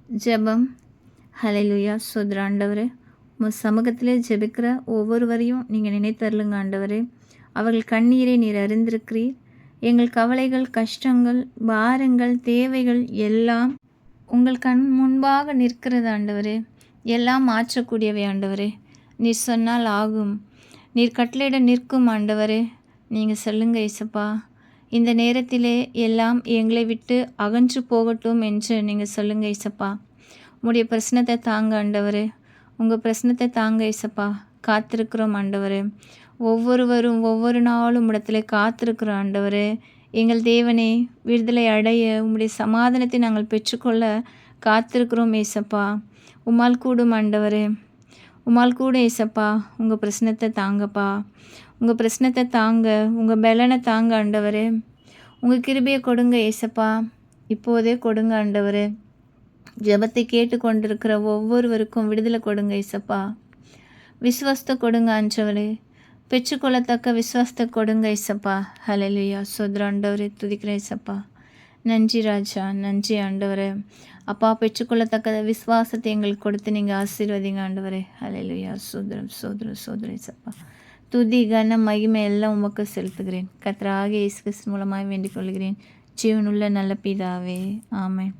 ஜெபம். ஹல்லேலூயா. ஸ்தோத்திர ஆண்டவரே, உமது சமூகத்திலே ஜெபிக்கிற ஒவ்வொருவரையும் நீங்கள் நினைத்தருளுங்க ஆண்டவரே. அவர்கள் கண்ணீரை நீர் அறிந்திருக்கிறீர். எங்கள் கவலைகள், கஷ்டங்கள், பாரங்கள், தேவைகள் எல்லாம் உங்கள் கண் முன்பாக நிற்கிறது ஆண்டவரே. எல்லாம் மாற்றக்கூடியவை ஆண்டவரே. நீர் சொன்னால் ஆகும். நீர் கட்டளையிட நிற்கும் ஆண்டவரே. நீங்கள் சொல்லுங்க இயேசப்பா. இந்த நேரத்திலே எல்லாம் எங்களை விட்டு அகன்று போகட்டும் என்று நீங்கள் சொல்லுங்க இயேசப்பா. உம்முடைய பிரசனத்தை தாங்க ஆண்டவரே. உங்கள் பிரசனத்தை தாங்க இயேசப்பா. காத்திருக்கிறோம் ஆண்டவரே. ஒவ்வொருவரும் ஒவ்வொரு நாளும் இடத்துல காத்திருக்கிறோம் ஆண்டவரே. எங்கள் தேவனே, விடுதலை அடைய உம்முடைய சமாதானத்தை நாங்கள் பெற்றுக்கொள்ள காத்திருக்கிறோம் ஏசப்பா. உம்மால் கூடும் ஆண்டவரே. உம்மால் கூட ஏசப்பா. உங்கள் பிரசனத்தை தாங்கப்பா. உங்கள் பிரசனத்தை தாங்க, உங்கள் பலனை தாங்க ஆண்டவரே. உங்கள் கிருபையை கொடுங்க ஏசப்பா. இப்போதே கொடுங்க ஆண்டவரே. ஜெபத்தை கேட்டு கொண்டிருக்கிற ஒவ்வொருவருக்கும் விடுதலை கொடுங்க ஏசப்பா. விசுவாசத்தை கொடுங்க ஆண்டவரே. பெற்றுக்கொள்ளத்தக்க விசுவாசத்தை கொடுங்க ஏசப்பா. ஹல்லேலூயா. ஸ்தோத்திர ஆண்டவரே, துதிக்கிறேன் ஏசப்பா. நன்றி ராஜா, நன்றி ஆண்டவரே. அப்பா, பெற்றுக்கொள்ளத்தக்க விசுவாசத்தை எங்களுக்கு கொடுத்து நீங்கள் ஆசீர்வதிங்க ஆண்டவரே. ஹல்லேலூயா. சோதரம் சோதரம் சோதரம் ஏசப்பா. துதி கன மகிமை எல்லாம் உமக்கு செலுத்துகிறேன். கர்த்தராகிய இயேசு கிறிஸ்து மூலமாய் வேண்டிக் கொள்கிறேன். ஜீவனுள்ள நல்ல பிதாவே, ஆமென்.